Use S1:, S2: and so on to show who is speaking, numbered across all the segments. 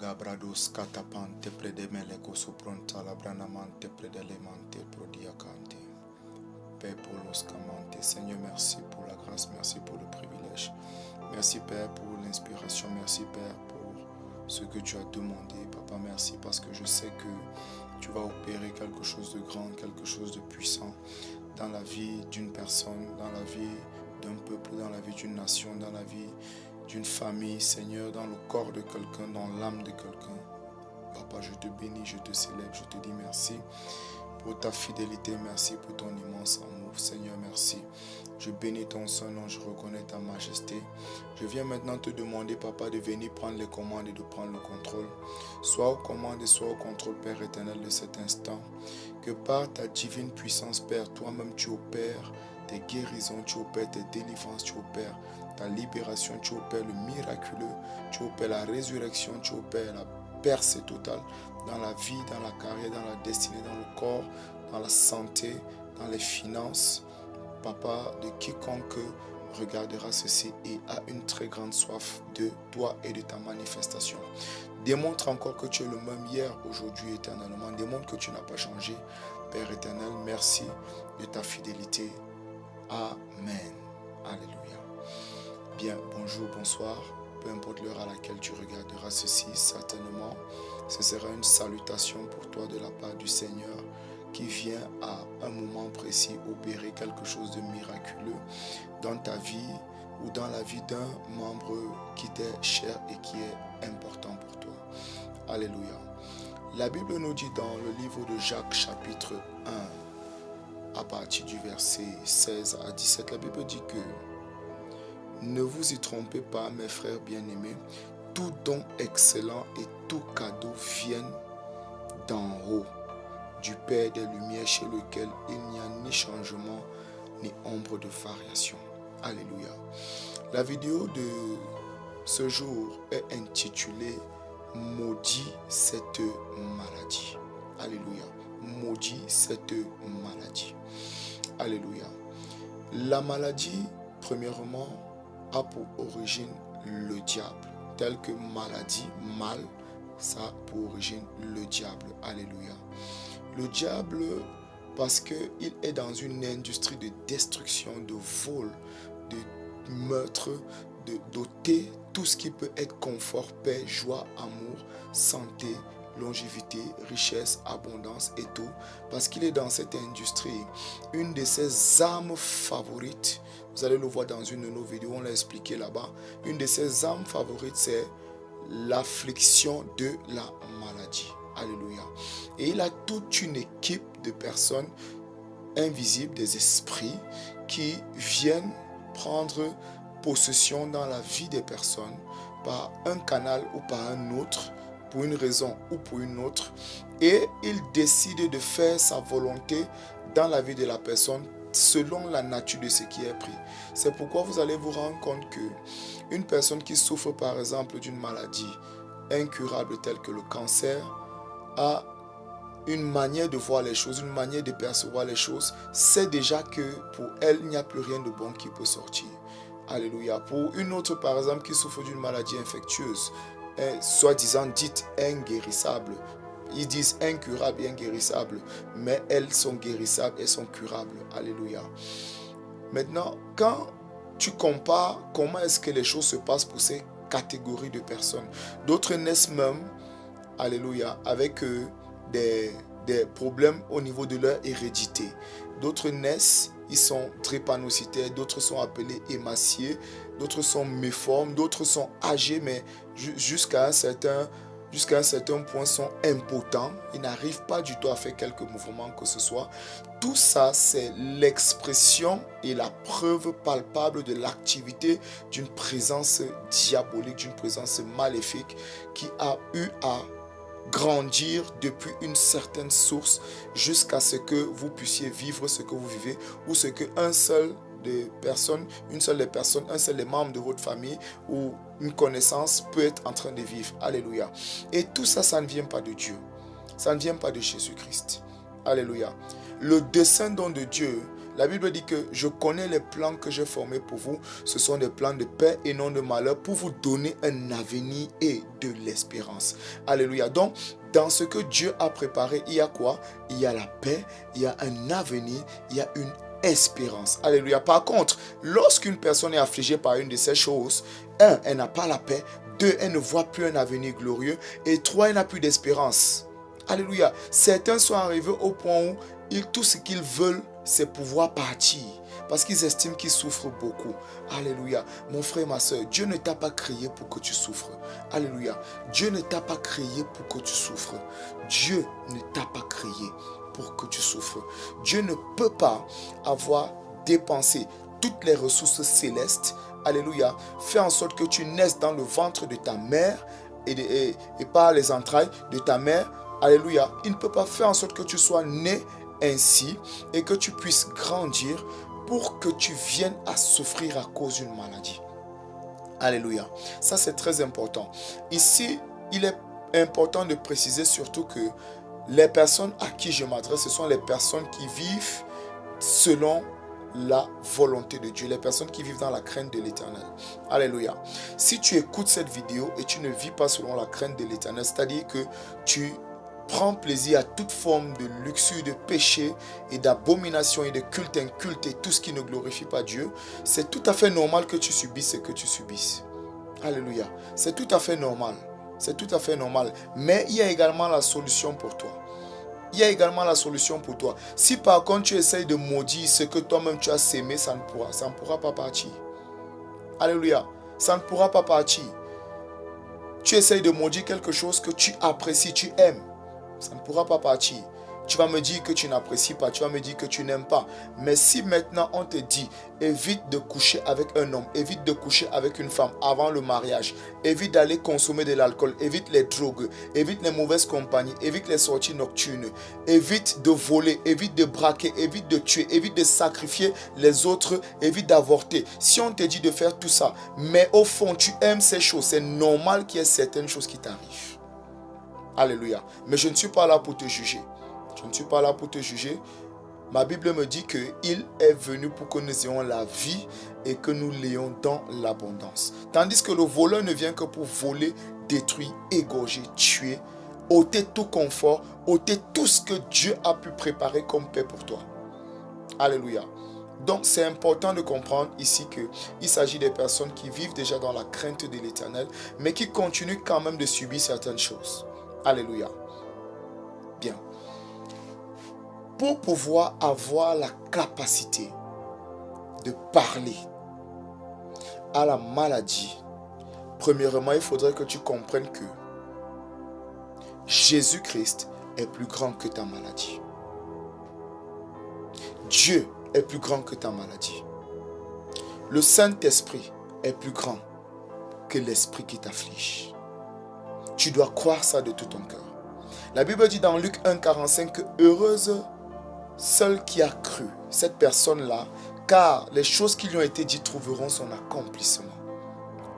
S1: Gabrados catapante predemele cosopronta la branamante predelemante prodiacante. Père pour l'oscamante. Seigneur, merci pour la grâce, merci pour le privilège. Merci Père pour l'inspiration, merci Père pour ce que tu as demandé. Papa, merci parce que je sais que tu vas opérer quelque chose de grand, quelque chose de puissant dans la vie d'une personne, dans la vie d'un peuple, dans la vie d'une nation, dans la vie d'une famille, Seigneur, dans le corps de quelqu'un, dans l'âme de quelqu'un. Papa, je te bénis, je te célèbre, je te dis merci pour ta fidélité, merci pour ton immense amour. Seigneur, merci. Je bénis ton Saint-Nom, je reconnais ta majesté. Je viens maintenant te demander, Papa, de venir prendre les commandes et de prendre le contrôle. Sois aux commandes et sois au contrôle, Père éternel, de cet instant. Que par ta divine puissance, Père, toi-même tu opères tes guérisons, tu opères tes délivrances, tu opères ta libération, tu opères le miraculeux, tu opères la résurrection, tu opères la percée totale dans la vie, dans la carrière, dans la destinée, dans le corps, dans la santé, dans les finances. Papa, de quiconque regardera ceci et a une très grande soif de toi et de ta manifestation. Démontre encore que tu es le même hier, aujourd'hui, éternellement. Démontre que tu n'as pas changé. Père éternel, merci de ta fidélité. Amen. Alléluia. Bien, bonjour, bonsoir. Peu importe l'heure à laquelle tu regarderas ceci, certainement, ce sera une salutation pour toi de la part du Seigneur qui vient à un moment précis opérer quelque chose de miraculeux dans ta vie ou dans la vie d'un membre qui t'est cher et qui est important pour toi. Alléluia. La Bible nous dit dans le livre de Jacques chapitre 1, à partir du verset 16 à 17, la Bible dit que ne vous y trompez pas, mes frères bien-aimés, tout don excellent et tout cadeau viennent d'en haut, du Père des Lumières, chez lequel il n'y a ni changement, ni ombre de variation. Alléluia. La vidéo de ce jour est intitulée « Maudit cette maladie ». Alléluia. Maudit cette maladie. Alléluia. La maladie, premièrement, a pour origine le diable. Tel que maladie, mal, ça a pour origine le diable. Alléluia. Le diable, parce qu'il est dans une industrie de destruction, de vol, de meurtre, d'ôter tout ce qui peut être confort, paix, joie, amour, santé, longévité, richesse, abondance et tout. Parce qu'il est dans cette industrie. Une de ses armes favorites, vous allez le voir dans une de nos vidéos, on l'a expliqué là-bas. Une de ses armes favorites, c'est l'affliction de la maladie. Alléluia. Et il a toute une équipe de personnes invisibles, des esprits, qui viennent prendre possession dans la vie des personnes par un canal ou par un autre, pour une raison ou pour une autre. Et il décide de faire sa volonté dans la vie de la personne selon la nature de ce qui est pris. C'est pourquoi vous allez vous rendre compte que une personne qui souffre par exemple d'une maladie incurable telle que le cancer a une manière de voir les choses, une manière de percevoir les choses, sait déjà que pour elle, il n'y a plus rien de bon qui peut sortir. Alléluia. Pour une autre par exemple qui souffre d'une maladie infectieuse, soi-disant dite inguérissable, ils disent incurable et inguérissable, mais elles sont guérissables et sont curables. Alléluia. Maintenant, quand tu compares comment est-ce que les choses se passent pour ces catégories de personnes, d'autres naissent même, alléluia, avec des problèmes au niveau de leur hérédité. D'autres naissent, ils sont drépanocytaires, d'autres sont appelés émaciés, d'autres sont méformes, d'autres sont âgés, mais jusqu'à un certain point sont impotents. Ils n'arrivent pas du tout à faire quelques mouvements que ce soit. Tout ça, c'est l'expression et la preuve palpable de l'activité d'une présence diabolique, d'une présence maléfique qui a eu à grandir depuis une certaine source jusqu'à ce que vous puissiez vivre ce que vous vivez ou ce que un seul des personnes, un seul des membres de votre famille ou une connaissance peut être en train de vivre. Alléluia. Et tout ça, ça ne vient pas de Dieu. Ça ne vient pas de Jésus-Christ. Alléluia. Le dessein donc de Dieu La Bible dit que je connais les plans que j'ai formés pour vous. Ce sont des plans de paix et non de malheur pour vous donner un avenir et de l'espérance. Alléluia. Donc, dans ce que Dieu a préparé, il y a quoi? Il y a la paix, il y a un avenir, il y a une espérance. Alléluia. Par contre, lorsqu'une personne est affligée par une de ces choses, un, elle n'a pas la paix. Deux, elle ne voit plus un avenir glorieux. Et trois, elle n'a plus d'espérance. Alléluia. Certains sont arrivés au point où tout ce qu'ils veulent, c'est pouvoir partir. Parce qu'ils estiment qu'ils souffrent beaucoup. Alléluia. Mon frère, ma soeur, Dieu ne t'a pas créé pour que tu souffres. Alléluia. Dieu ne t'a pas créé pour que tu souffres. Dieu ne t'a pas créé pour que tu souffres. Dieu ne peut pas avoir dépensé toutes les ressources célestes. Alléluia. Fais en sorte que tu naisses dans le ventre de ta mère et par les entrailles de ta mère. Alléluia. Il ne peut pas faire en sorte que tu sois né ainsi et que tu puisses grandir pour que tu viennes à souffrir à cause d'une maladie. Alléluia. Ça, c'est très important. Ici, il est important de préciser surtout que les personnes à qui je m'adresse, ce sont les personnes qui vivent selon la volonté de Dieu, les personnes qui vivent dans la crainte de l'Éternel. Alléluia. Si tu écoutes cette vidéo et tu ne vis pas selon la crainte de l'Éternel, c'est-à-dire que tu prends plaisir à toute forme de luxure, de péché et d'abomination et de culte inculte et tout ce qui ne glorifie pas Dieu, c'est tout à fait normal que tu subisses ce que tu subisses. Alléluia. C'est tout à fait normal. C'est tout à fait normal. Mais il y a également la solution pour toi. Il y a également la solution pour toi. Si par contre tu essayes de maudire ce que toi-même tu as sémé, ça ne pourra pas partir. Alléluia. Ça ne pourra pas partir. Tu essayes de maudire quelque chose que tu apprécies, tu aimes. Ça ne pourra pas partir. Tu vas me dire que tu n'apprécies pas, tu vas me dire que tu n'aimes pas. Mais si maintenant on te dit, évite de coucher avec un homme, évite de coucher avec une femme avant le mariage, évite d'aller consommer de l'alcool, évite les drogues, évite les mauvaises compagnies, évite les sorties nocturnes, évite de voler, évite de braquer, évite de tuer, évite de sacrifier les autres, évite d'avorter. Si on te dit de faire tout ça, mais au fond tu aimes ces choses, c'est normal qu'il y ait certaines choses qui t'arrivent. Alléluia. Mais je ne suis pas là pour te juger. Je ne suis pas là pour te juger. Ma Bible me dit qu'il est venu pour que nous ayons la vie et que nous l'ayons dans l'abondance. Tandis que le voleur ne vient que pour voler, détruire, égorger, tuer, ôter tout confort, ôter tout ce que Dieu a pu préparer comme paix pour toi. Alléluia. Donc c'est important de comprendre ici qu'il s'agit des personnes qui vivent déjà dans la crainte de l'Éternel, mais qui continuent quand même de subir certaines choses. Alléluia. Bien. Pour pouvoir avoir la capacité de parler à la maladie, premièrement, il faudrait que tu comprennes que Jésus-Christ est plus grand que ta maladie. Dieu est plus grand que ta maladie. Le Saint-Esprit est plus grand que l'esprit qui t'afflige. Tu dois croire ça de tout ton cœur. La Bible dit dans Luc 1,45 que heureuse celle qui a cru, cette personne-là, car les choses qui lui ont été dites trouveront son accomplissement.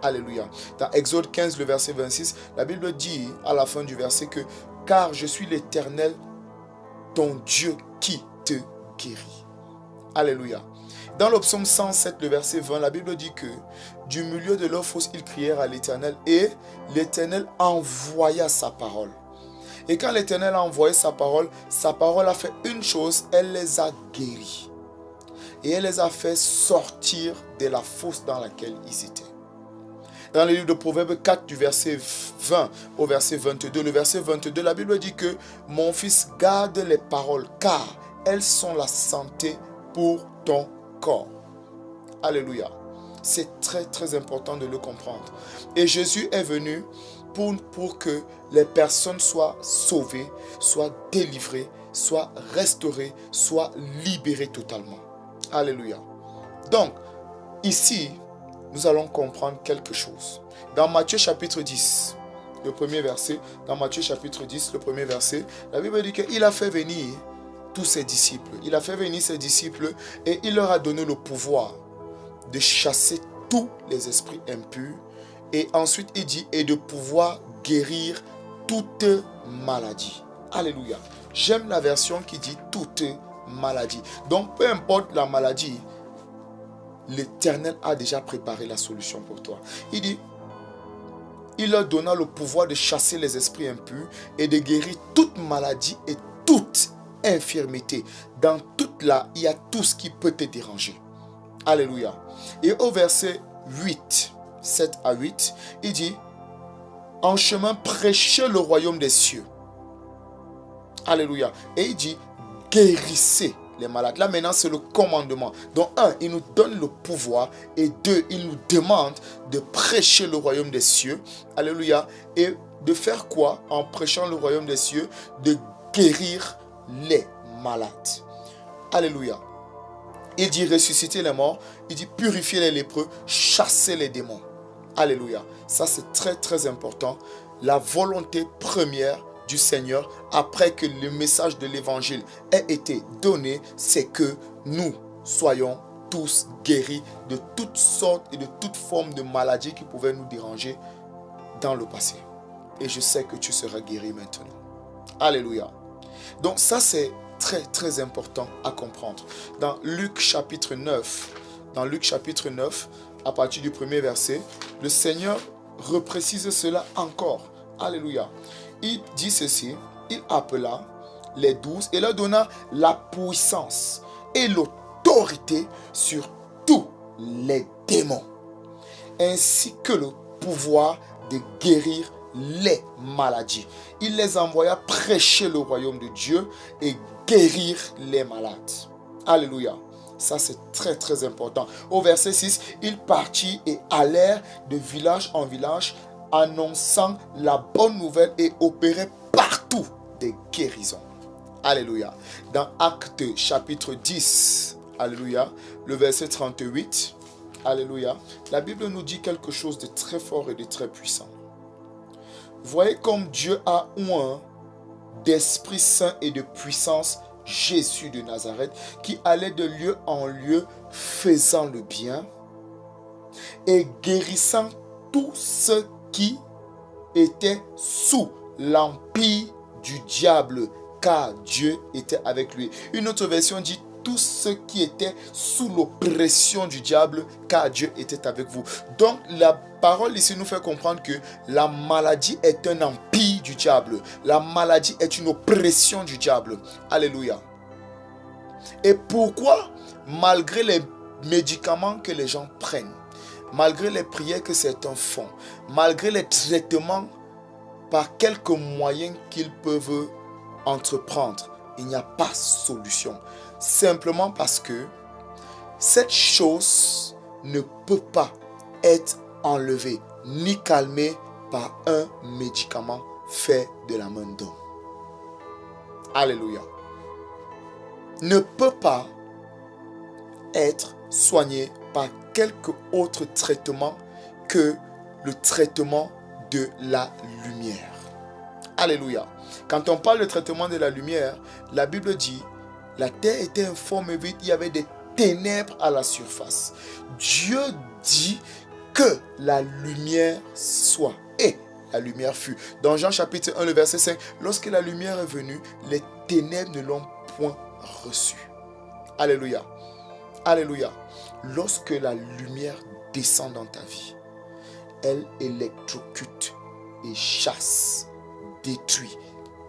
S1: Alléluia. Dans Exode 15, le verset 26, la Bible dit à la fin du verset que car je suis l'Éternel, ton Dieu qui te guérit. Alléluia. Dans le psaume 107, le verset 20, la Bible dit que du milieu de leur fosse, ils crièrent à l'Éternel et l'Éternel envoya sa parole. Et quand l'Éternel a envoyé sa parole a fait une chose, elle les a guéris. Et elle les a fait sortir de la fosse dans laquelle ils étaient. Dans le livre de Proverbes 4, du verset 20 au verset 22, le verset 22, la Bible dit que mon fils garde les paroles, car elles sont la santé pour ton corps. Alléluia. C'est très très important de le comprendre. Et Jésus est venu pour que les personnes soient sauvées, soient délivrées, soient restaurées, soient libérées totalement. Alléluia. Donc, ici, nous allons comprendre quelque chose. Dans Matthieu chapitre 10, le premier verset, dans Matthieu chapitre 10, le premier verset, la Bible dit qu'il a fait venir tous ses disciples. Il a fait venir ses disciples et il leur a donné le pouvoir de chasser tous les esprits impurs. Et ensuite, il dit, et de pouvoir guérir toute maladie. Alléluia. J'aime la version qui dit toute maladie. Donc, peu importe la maladie, l'Éternel a déjà préparé la solution pour toi. Il dit, il leur donna le pouvoir de chasser les esprits impurs et de guérir toute maladie et toute infirmité. Dans toute là, il y a tout ce qui peut te déranger. Alléluia. Et au verset 8, 7 à 8, il dit, en chemin, prêchez le royaume des cieux. Alléluia. Et il dit, guérissez les malades. Là maintenant, c'est le commandement. Donc, un, il nous donne le pouvoir. Et deux, il nous demande de prêcher le royaume des cieux. Alléluia. Et de faire quoi? En prêchant le royaume des cieux, de guérir les malades. Alléluia. Il dit ressusciter les morts. Il dit purifier les lépreux, chasser les démons. Alléluia. Ça, c'est très, très important. La volonté première du Seigneur, après que le message de l'évangile ait été donné, c'est que nous soyons tous guéris de toutes sortes et de toutes formes de maladies qui pouvaient nous déranger dans le passé. Et je sais que tu seras guéri maintenant. Alléluia. Donc ça, c'est très, très important à comprendre. Dans Luc chapitre 9, à partir du premier verset, le Seigneur reprécise cela encore. Alléluia. Il dit ceci, il appela les 12 et leur donna la puissance et l'autorité sur tous les démons, ainsi que le pouvoir de guérir les maladies. Il les envoya prêcher le royaume de Dieu et guérir les malades. Alléluia. Ça, c'est très, très important. Au verset 6, ils partirent et allèrent de village en village, annonçant la bonne nouvelle et opéraient partout des guérisons. Alléluia. Dans Actes chapitre 10, alléluia, le verset 38, alléluia, la Bible nous dit quelque chose de très fort et de très puissant. Voyez comme Dieu a oint d'Esprit Saint et de puissance Jésus de Nazareth, qui allait de lieu en lieu faisant le bien et guérissant tous ceux qui étaient sous l'empire du diable, car Dieu était avec lui. Une autre version dit tous ceux qui étaient sous l'oppression du diable, car Dieu était avec vous. Donc la parole ici nous fait comprendre que la maladie est un empire du diable. La maladie est une oppression du diable. Alléluia. Et pourquoi, malgré les médicaments que les gens prennent, malgré les prières que certains font, malgré les traitements par quelques moyens qu'ils peuvent entreprendre, il n'y a pas de solution. Simplement parce que cette chose ne peut pas être enlevée ni calmée par un médicament fait de la main d'homme. Alléluia. Ne peut pas être soigné par quelque autre traitement que le traitement de la lumière. Alléluia. Quand on parle de traitement de la lumière, la Bible dit, la terre était informe et vide, il y avait des ténèbres à la surface. Dieu dit que la lumière soit. Et la lumière fut. Dans Jean chapitre 1, le verset 5, lorsque la lumière est venue, les ténèbres ne l'ont point reçue. Alléluia. Alléluia. Lorsque la lumière descend dans ta vie, elle électrocute et chasse, détruit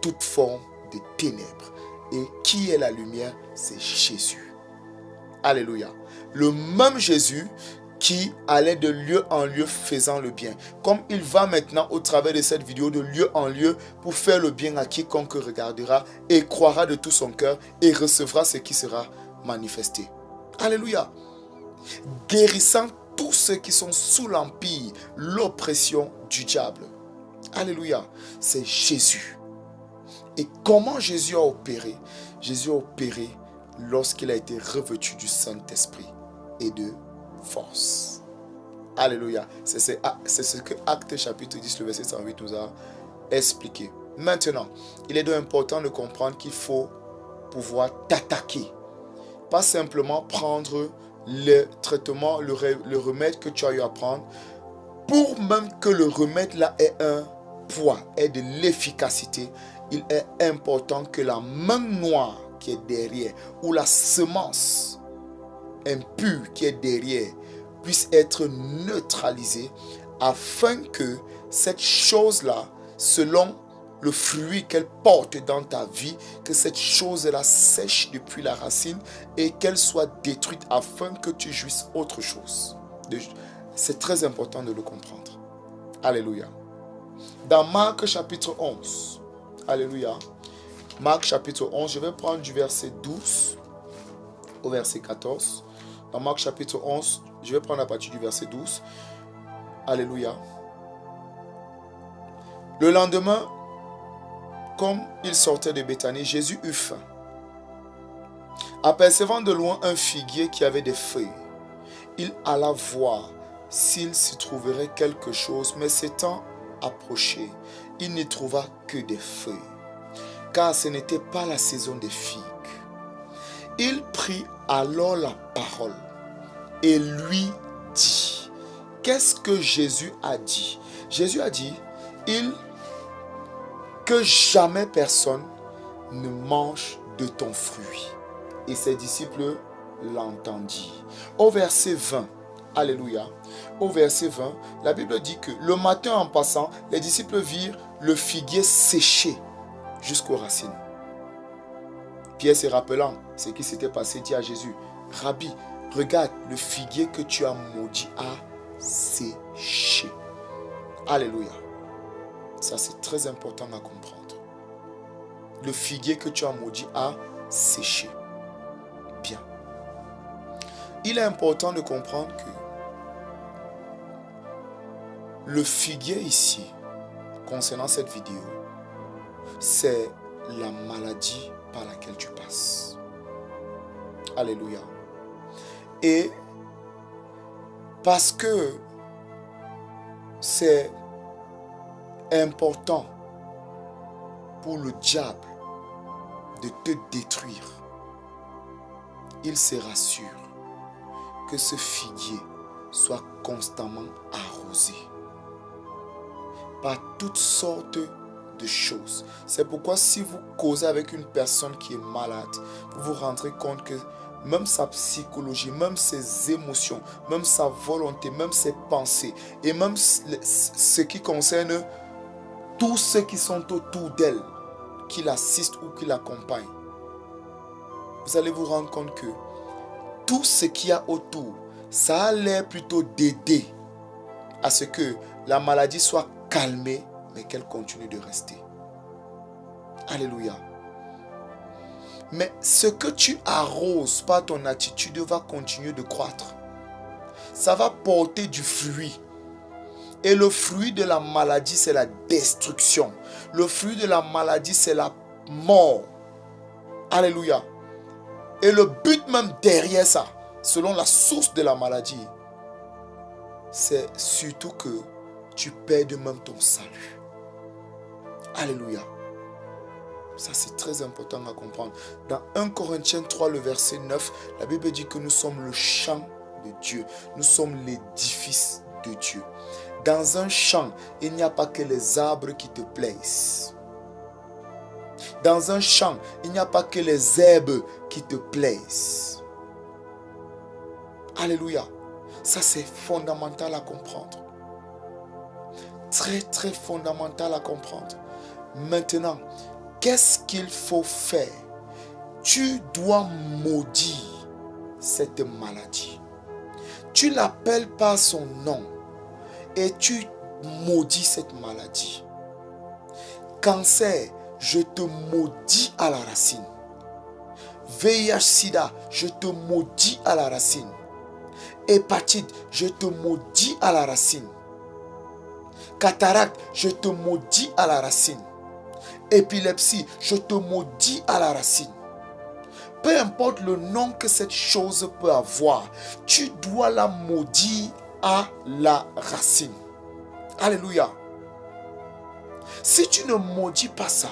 S1: toute forme de ténèbres. Et qui est la lumière? C'est Jésus. Alléluia. Le même Jésus qui allait de lieu en lieu faisant le bien. Comme il va maintenant au travers de cette vidéo de lieu en lieu pour faire le bien à quiconque regardera et croira de tout son cœur et recevra ce qui sera manifesté. Alléluia. Guérissant tous ceux qui sont sous l'empire, l'oppression du diable. Alléluia. C'est Jésus. Et comment Jésus a opéré? Jésus a opéré lorsqu'il a été revêtu du Saint-Esprit et de force. Alléluia. C'est ce que Actes chapitre 10, le verset 108 nous a expliqué. Maintenant, il est donc important de comprendre qu'il faut pouvoir t'attaquer. Pas simplement prendre le traitement, le remède que tu as eu à prendre, pour même que le remède là ait un poids, ait de l'efficacité. Il est important que la main noire qui est derrière, ou la semence impure qui est derrière, puisse être neutralisée afin que cette chose-là, selon le fruit qu'elle porte dans ta vie, que cette chose-là sèche depuis la racine et qu'elle soit détruite afin que tu jouisses autre chose. C'est très important de le comprendre. Alléluia. Dans Marc chapitre 11, alléluia, Marc chapitre 11, je vais prendre du verset 12 au verset 14. Dans Marc chapitre 11, je vais prendre à partir du verset 12. Alléluia. Le lendemain, comme il sortait de Béthanie, Jésus eut faim. Apercevant de loin un figuier qui avait des feuilles, il alla voir s'il s'y trouverait quelque chose, mais s'étant approché, il n'y trouva que des feuilles, car ce n'était pas la saison des figues. Il prit alors la parole et lui dit. Qu'est-ce que Jésus a dit? Jésus a dit, que jamais personne ne mange de ton fruit. Et ses disciples l'entendirent. Au verset 20, alléluia, au verset 20, la Bible dit que le matin en passant, les disciples virent le figuier séché jusqu'aux racines. Pierre se rappelant ce qui s'était passé, dit à Jésus, Rabbi, regarde, le figuier que tu as maudit a séché. Alléluia. Ça, c'est très important à comprendre. Le figuier que tu as maudit a séché. Bien. Il est important de comprendre que le figuier ici, concernant cette vidéo, c'est la maladie par laquelle tu passes. Alléluia. Et parce que c'est important pour le diable de te détruire, il se rassure que ce figuier soit constamment arrosé par toutes sortes de choses. C'est pourquoi si vous causez avec une personne qui est malade, vous vous rendrez compte que même sa psychologie, même ses émotions, même sa volonté, même ses pensées, et même ce qui concerne tous ceux qui sont autour d'elle, qui l'assistent ou qui l'accompagnent, vous allez vous rendre compte que tout ce qu'il y a autour, ça a l'air plutôt d'aider à ce que la maladie soit calmée, mais qu'elle continue de rester. Alléluia. Mais ce que tu arroses par ton attitude va continuer de croître. Ça va porter du fruit. Et le fruit de la maladie, c'est la destruction. Le fruit de la maladie, c'est la mort. Alléluia. Et le but même derrière ça, selon la source de la maladie, c'est surtout que tu perdes même ton salut. Alléluia. Ça, c'est très important à comprendre. Dans 1 Corinthiens 3, le verset 9, la Bible dit que nous sommes le champ de Dieu. Nous sommes l'édifice de Dieu. Dans un champ, il n'y a pas que les arbres qui te plaisent. Dans un champ, il n'y a pas que les herbes qui te plaisent. Alléluia. Ça, c'est fondamental à comprendre. Très, très fondamental à comprendre. Maintenant, qu'est-ce qu'il faut faire? Tu dois maudire cette maladie. Tu l'appelles par son nom et tu maudis cette maladie. Cancer, je te maudis à la racine. VIH-Sida, je te maudis à la racine. Hépatite, je te maudis à la racine. Cataracte, je te maudis à la racine. Épilepsie, je te maudis à la racine. Peu importe le nom que cette chose peut avoir, tu dois la maudire à la racine. Alléluia. Si tu ne maudis pas ça,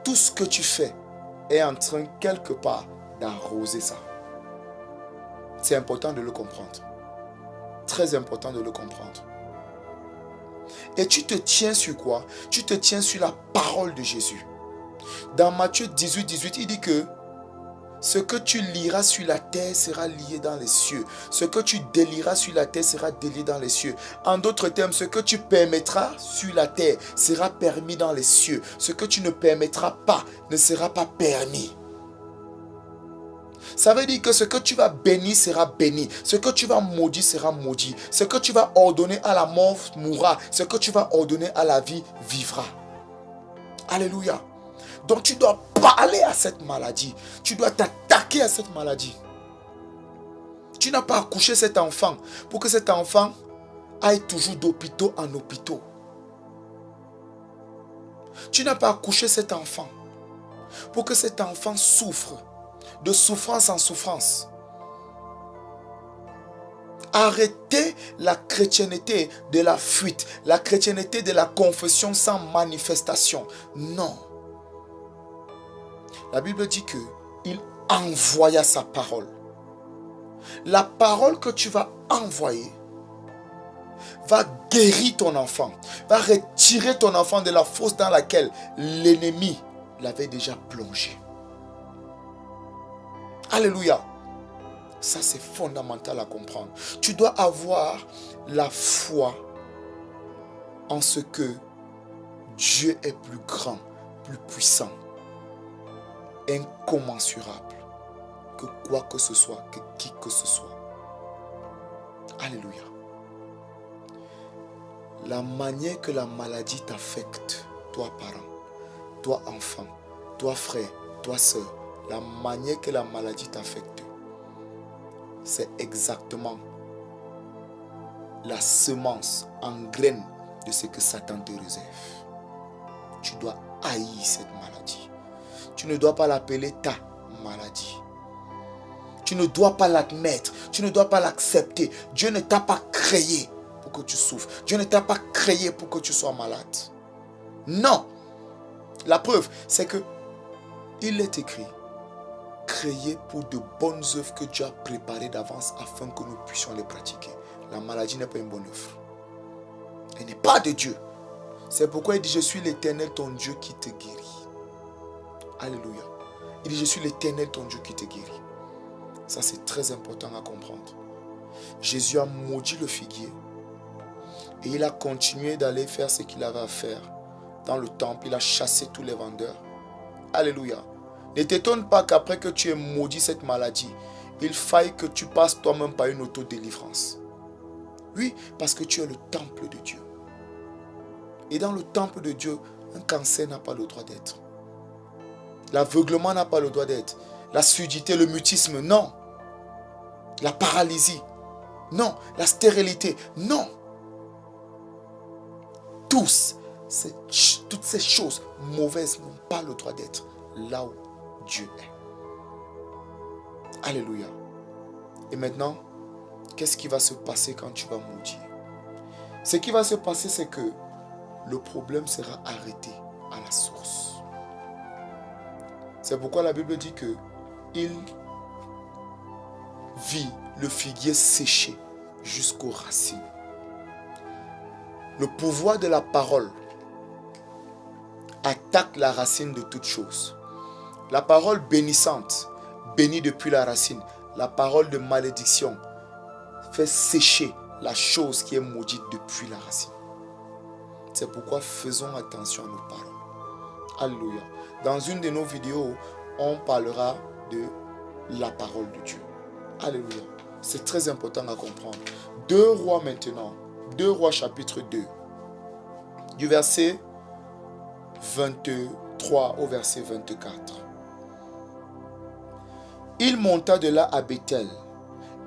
S1: tout ce que tu fais est en train quelque part d'arroser ça. C'est important de le comprendre. Très important de le comprendre. Et tu te tiens sur quoi? Tu te tiens sur la parole de Jésus. Dans Matthieu 18, il dit que Ce que tu liras sur la terre sera lié dans les cieux. Ce que tu délieras sur la terre sera délié dans les cieux. En d'autres termes, ce que tu permettras sur la terre sera permis dans les cieux. Ce que tu ne permettras pas ne sera pas permis. Ça veut dire que ce que tu vas bénir sera béni. Ce que tu vas maudire sera maudit. Ce que tu vas ordonner à la mort mourra. Ce que tu vas ordonner à la vie vivra. Alléluia. Donc tu dois parler à cette maladie. Tu dois t'attaquer à cette maladie. Tu n'as pas accouché cet enfant pour que cet enfant aille toujours d'hôpitaux en hôpitaux. Tu n'as pas accouché cet enfant pour que cet enfant souffre de souffrance en souffrance. Arrêtez la chrétienté de la fuite, la chrétienté de la confession sans manifestation. Non. La Bible dit qu'il envoya sa parole. La parole que tu vas envoyer va guérir ton enfant, va retirer ton enfant de la fosse dans laquelle l'ennemi l'avait déjà plongé. Alléluia. Ça, c'est fondamental à comprendre. Tu dois avoir la foi en ce que Dieu est plus grand, plus puissant, incommensurable que quoi que ce soit, que qui que ce soit. Alléluia. La manière que la maladie t'affecte, toi parent, toi enfant, toi frère, toi soeur, la manière que la maladie t'affecte, c'est exactement la semence en graine de ce que Satan te réserve. Tu dois haïr cette maladie. Tu ne dois pas l'appeler ta maladie. Tu ne dois pas l'admettre. Tu ne dois pas l'accepter. Dieu ne t'a pas créé pour que tu souffres. Dieu ne t'a pas créé pour que tu sois malade. Non. La preuve, c'est que il est écrit: créé pour de bonnes œuvres que Dieu a préparées d'avance afin que nous puissions les pratiquer. La maladie n'est pas une bonne œuvre. Elle n'est pas de Dieu. C'est pourquoi il dit: je suis l'Éternel ton Dieu qui te guérit. Alléluia. Il dit: je suis l'Éternel ton Dieu qui te guérit. Ça, c'est très important à comprendre. Jésus a maudit le figuier et il a continué d'aller faire ce qu'il avait à faire. Dans le temple, il a chassé tous les vendeurs. Alléluia. Ne t'étonne pas qu'après que tu aies maudit cette maladie, il faille que tu passes toi-même par une autodélivrance. Oui, parce que tu es le temple de Dieu. Et dans le temple de Dieu, un cancer n'a pas le droit d'être. L'aveuglement n'a pas le droit d'être. La surdité, le mutisme, non. La paralysie, non. La stérilité, non. Toutes ces choses mauvaises n'ont pas le droit d'être là où Dieu est. Alléluia. Et maintenant, qu'est-ce qui va se passer quand tu vas maudire? Ce qui va se passer, c'est que le problème sera arrêté à la source. C'est pourquoi la Bible dit que il vit le figuier séché jusqu'aux racines. Le pouvoir de la parole attaque la racine de toute chose. La parole bénissante bénit depuis la racine. La parole de malédiction fait sécher la chose qui est maudite depuis la racine. C'est pourquoi faisons attention à nos paroles. Alléluia. Dans une de nos vidéos, on parlera de la parole de Dieu. Alléluia. C'est très important à comprendre. 2 Rois maintenant. 2 Rois chapitre 2. Du verset 23 au verset 24. Il monta de là à Bethel.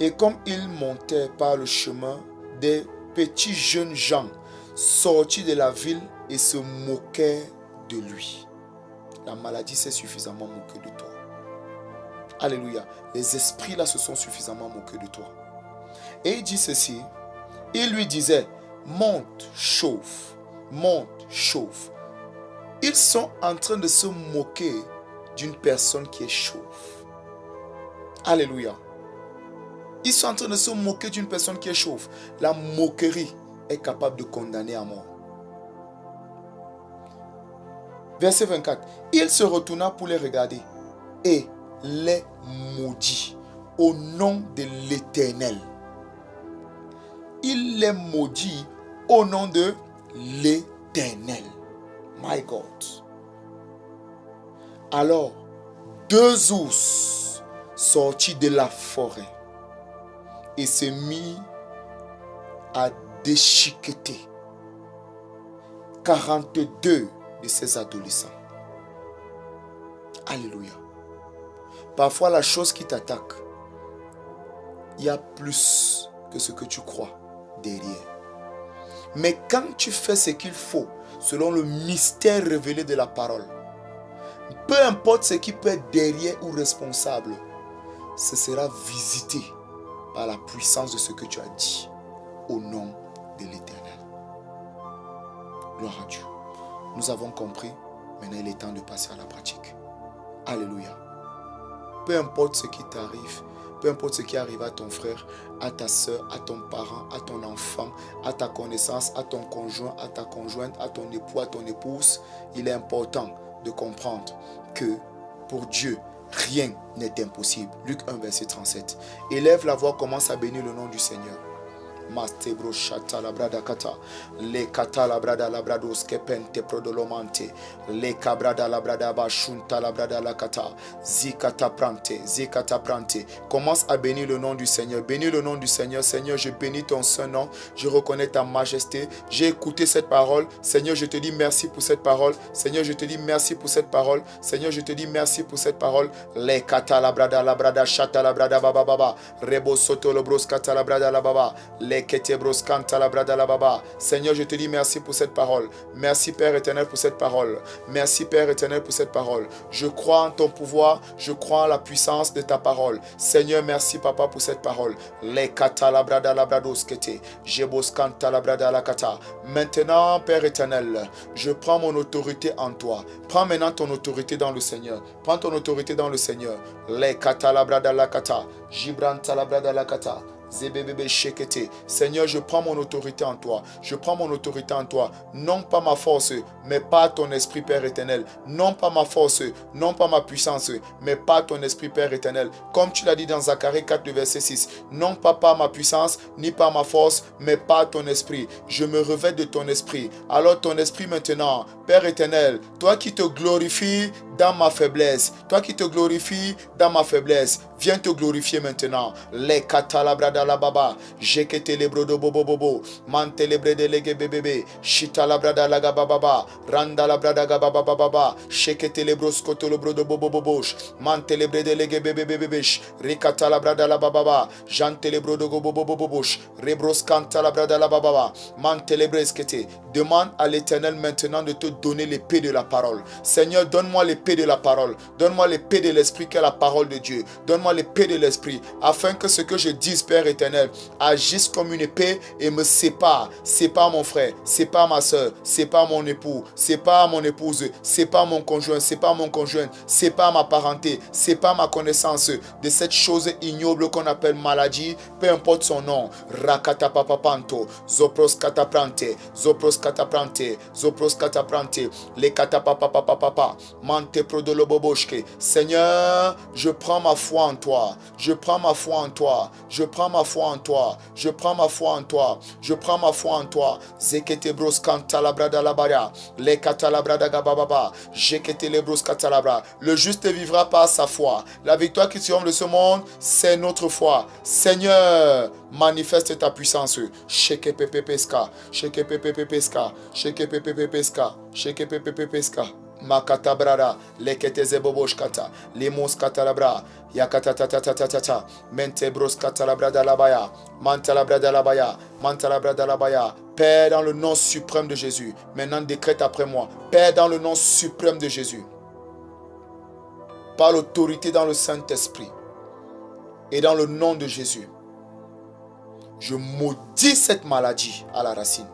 S1: Et comme il montait par le chemin, des petits jeunes gens sortis de la ville et se moquaient de lui. La maladie s'est suffisamment moquée de toi. Alléluia. Les esprits là se sont suffisamment moqués de toi. Et il dit ceci. Il lui disait: monte, chauffe, monte, chauffe. Ils sont en train de se moquer d'une personne qui est chauve. Alléluia. Ils sont en train de se moquer d'une personne qui est chauve. La moquerie est capable de condamner à mort. Verset 24. Il se retourna pour les regarder. Et les maudit au nom de l'Éternel. Il les maudit au nom de l'Éternel. My God. Alors, 2 ours sortis de la forêt et se mit à déchiqueter 42 de ces adolescents. Alléluia. Parfois, la chose qui t'attaque, il y a plus que ce que tu crois derrière. Mais quand tu fais ce qu'il faut, selon le mystère révélé de la parole, peu importe ce qui peut être derrière ou responsable, ce sera visité par la puissance de ce que tu as dit au nom de l'Éternel. Gloire à Dieu. Nous avons compris. Maintenant, il est temps de passer à la pratique. Alléluia. Peu importe ce qui t'arrive, peu importe ce qui arrive à ton frère, à ta soeur, à ton parent, à ton enfant, à ta connaissance, à ton conjoint, à ta conjointe, à ton époux, à ton épouse, il est important de comprendre que pour Dieu, rien n'est impossible. Luc 1, verset 37. Élève la voix, commence à bénir le nom du Seigneur. Mastebro shata la brada kata le kata la brada la brados kepente prodolomante le kabrada la brada bashunta la brada la kata zikata prante. Commence à bénir le nom du Seigneur. Bénis le nom du Seigneur. Seigneur, je bénis ton saint nom. Je reconnais ta majesté. J'ai écouté cette parole. Seigneur, je te dis merci pour cette parole. Seigneur, je te dis merci pour cette parole. Seigneur, je te dis merci pour cette parole. Le kata la brada shata la brada baba baba rebo soto le bros kata la brada la baba. Seigneur, je te dis merci pour cette parole. Merci Père éternel pour cette parole. Merci Père éternel pour cette parole. Je crois en ton pouvoir. Je crois en la puissance de ta parole. Seigneur, merci Papa pour cette parole. Maintenant, Père éternel, je prends mon autorité en toi. Prends maintenant ton autorité dans le Seigneur. Prends ton autorité dans le Seigneur. Seigneur, je prends mon autorité en toi. Je prends mon autorité en toi. Non pas ma force, mais pas ton esprit, Père éternel. Non pas ma force, non pas ma puissance, mais pas ton esprit, Père éternel. Comme tu l'as dit dans Zacharie 4, verset 6. Non pas par ma puissance, ni par ma force, mais par ton esprit. Je me revêt de ton esprit. Alors ton esprit maintenant, Père éternel, toi qui te glorifies dans ma faiblesse, toi qui te glorifies dans ma faiblesse, viens te glorifier maintenant. Les katalabrada la baba, jekete le brodo bobo bobo, mante le brede lege bebebe, shita la brada la gababa, randa la brada gababa baba, shekete le broskoto le brodo bobo bobosh, mante le brede lege bebebe, rikata la brada la baba, jante le brodo bobo bobosh, rebroskanta la brada la baba, mante le breskete. Demande à l'Éternel maintenant de te donner l'épée de la parole. Seigneur, donne-moi l'épée de la parole. Donne-moi l'épée de l'esprit qui est la parole de Dieu. Donne-moi l'épée de l'esprit afin que ce que je dise, Père éternel, agisse comme une épée et me sépare. Sépare mon frère, sépare ma soeur, sépare mon époux, sépare mon épouse, sépare mon conjoint, sépare mon conjoint, sépare ma parenté, sépare ma connaissance de cette chose ignoble qu'on appelle maladie, peu importe son nom. Rakata papapanto, zopros kataprante, zopros kataprante, les katapapapapapa, mante prodoloboboshke. Seigneur, je prends ma foi en toi, je prends ma foi en toi, je prends ma foi en toi, je prends ma foi en toi, je prends ma foi en toi. Zekete bros kantalabrada labaya, les katalabrada gababa, jekete les bros katalabra. Le juste vivra par sa foi. La victoire qui triomphe de ce monde, c'est notre foi. Seigneur, manifeste ta puissance. Sheke pepe peska, sheke pepe peska, sheke pepe peska, sheke pepe peska. Makata brada, lekete zebobosh kata, limos katalabra, yakata tata tata tata, mente bros katalabrada labaya, mantalabrada labaya, mantalabrada labaya. Père, dans le nom suprême de Jésus, maintenant décrète après moi. Père, dans le nom suprême de Jésus, par l'autorité dans le Saint-Esprit et dans le nom de Jésus, je maudis cette maladie à la racine.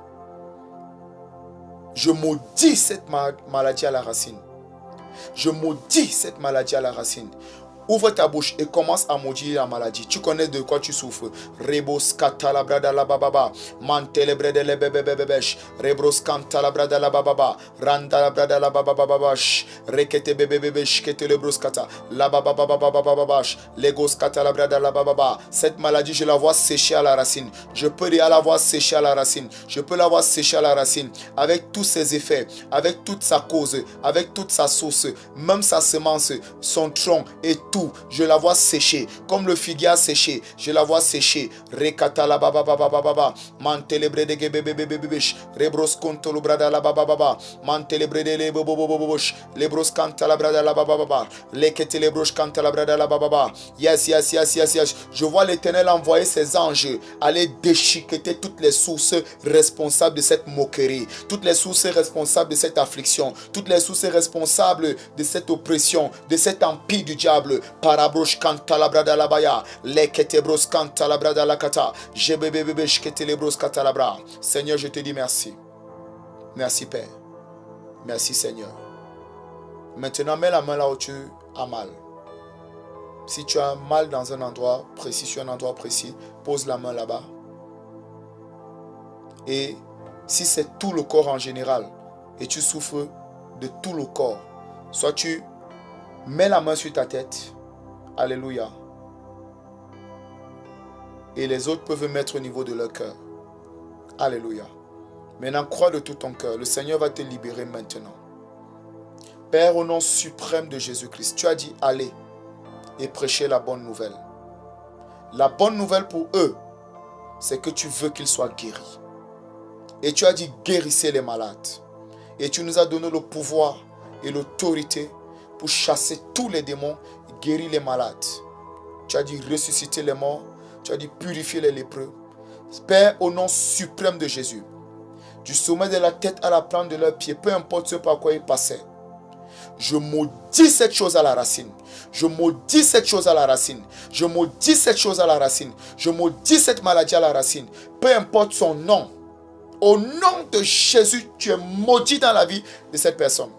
S1: Je maudis cette maladie à la racine. Je maudis cette maladie à la racine. Ouvre ta bouche et commence à maudire la maladie. Tu connais de quoi tu souffres. Rebos katalabrada la bababa. Mantelebrede le bebebebebesh. Rebros kantalabra la bababa. Randa la brada la babababash. Rekete bebebebesh kete le broskata. La bababababababash. Legos katalabrada la bababa. Cette maladie, je la vois sécher à la racine. Je peux la voir sécher à la racine. Je peux la voir sécher à la racine. Avec tous ses effets, avec toute sa cause, avec toute sa source, même sa semence, son tronc et tout, je la vois sécher. Comme le figuier a séché, je la vois sécher. Rekata la baba baba baba, mantelebre de gebebebebebesh, rebros kontolo brada la baba baba, mantelebre de le bobobobobosh, lebros kanta la brada la baba baba, lekete lebros kanta la brada la baba baba. Yes. Je vois l'Éternel envoyer ses anges aller déchiqueter toutes les sources responsables de cette moquerie, toutes les sources responsables de cette affliction, toutes les sources responsables de cette oppression, de cet empire du diable. Parabrosh kanta la brada la baya, lekete bros kanta la brada la kata, jebebebebe shkete le bros kata la bra. Seigneur, je te dis merci. Merci Père. Merci Seigneur. Maintenant, mets la main là où tu as mal. Si tu as mal dans un endroit précis, sur un endroit précis, pose la main là-bas. Et si c'est tout le corps en général et tu souffres de tout le corps, soit tu mets la main sur ta tête. Alléluia. Et les autres peuvent mettre au niveau de leur cœur. Alléluia. Maintenant, crois de tout ton cœur. Le Seigneur va te libérer maintenant. Père, au nom suprême de Jésus-Christ, tu as dit allez et prêcher la bonne nouvelle. La bonne nouvelle pour eux, c'est que tu veux qu'ils soient guéris. Et tu as dit guérissez les malades. Et tu nous as donné le pouvoir et l'autorité pour chasser tous les démons, guérir les malades. Tu as dit ressusciter les morts. Tu as dit purifier les lépreux. Père, au nom suprême de Jésus, du sommet de la tête à la plante de leurs pieds, peu importe ce par quoi ils passaient, je maudis cette chose à la racine. Je maudis cette chose à la racine. Je maudis cette chose à la racine. Je maudis cette maladie à la racine. Peu importe son nom. Au nom de Jésus, tu es maudit dans la vie de cette personne.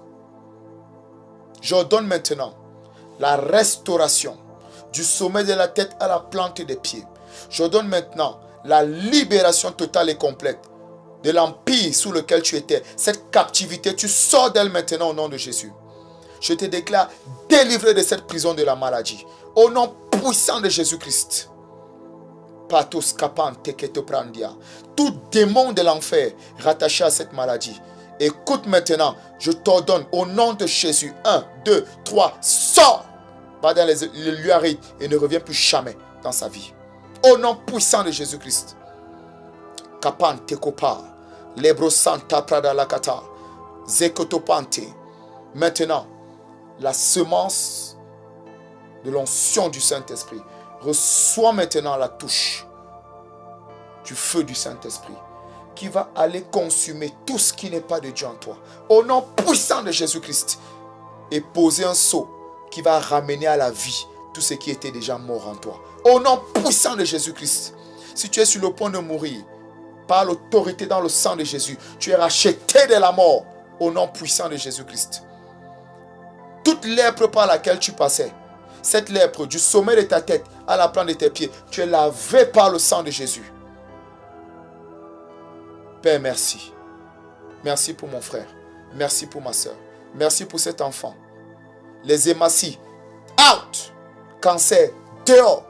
S1: J'ordonne maintenant la restauration du sommet de la tête à la plante des pieds. J'ordonne maintenant la libération totale et complète de l'empire sous lequel tu étais. Cette captivité, tu sors d'elle maintenant au nom de Jésus. Je te déclare délivré de cette prison de la maladie. Au nom puissant de Jésus-Christ. Patos kapante keto prandia. Tout démon de l'enfer rattaché à cette maladie. Écoute maintenant, je t'ordonne au nom de Jésus. 1, 2, 3, sors. Va dans les lieux arides et ne reviens plus jamais dans sa vie. Au nom puissant de Jésus-Christ. Kapante kopa. Lebro santa prada lakata. Zekotopante. Maintenant, la semence de l'onction du Saint-Esprit. Reçois maintenant la touche du feu du Saint-Esprit qui va aller consumer tout ce qui n'est pas de Dieu en toi. Au nom puissant de Jésus-Christ. Et poser un sceau qui va ramener à la vie tout ce qui était déjà mort en toi. Au nom puissant de Jésus-Christ. Si tu es sur le point de mourir, par l'autorité dans le sang de Jésus, tu es racheté de la mort. Au nom puissant de Jésus-Christ. Toute lèpre par laquelle tu passais, cette lèpre du sommet de ta tête à la plante de tes pieds, tu es lavé par le sang de Jésus. Père, merci. Merci pour mon frère. Merci pour ma soeur. Merci pour cet enfant. Les hématies, out. Cancer, dehors.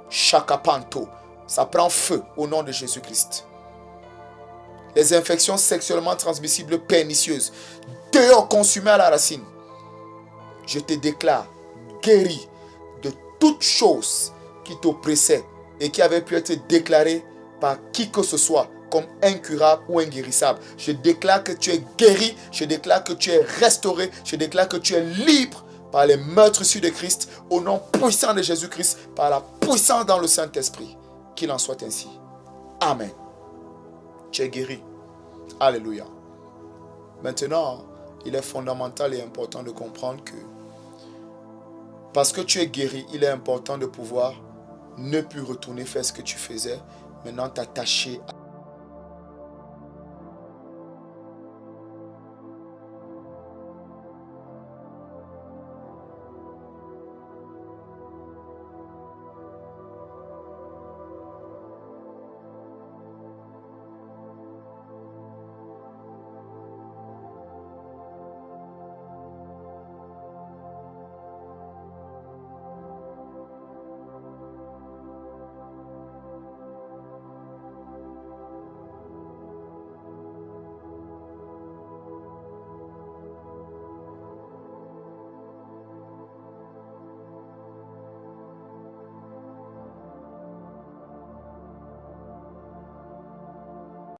S1: Chakapanto, ça prend feu au nom de Jésus-Christ. Les infections sexuellement transmissibles pernicieuses, dehors, consumées à la racine. Je te déclare guéri de toute chose qui t'oppressait et qui avait pu être déclarée par qui que ce soit comme incurable ou inguérissable. Je déclare que tu es guéri, je déclare que tu es restauré, je déclare que tu es libre par les meurtrissures de Christ, au nom puissant de Jésus-Christ, par la puissance dans le Saint-Esprit. Qu'il en soit ainsi. Amen. Tu es guéri. Alléluia. Maintenant, il est fondamental et important de comprendre que parce que tu es guéri, il est important de pouvoir ne plus retourner faire ce que tu faisais, maintenant t'attacher à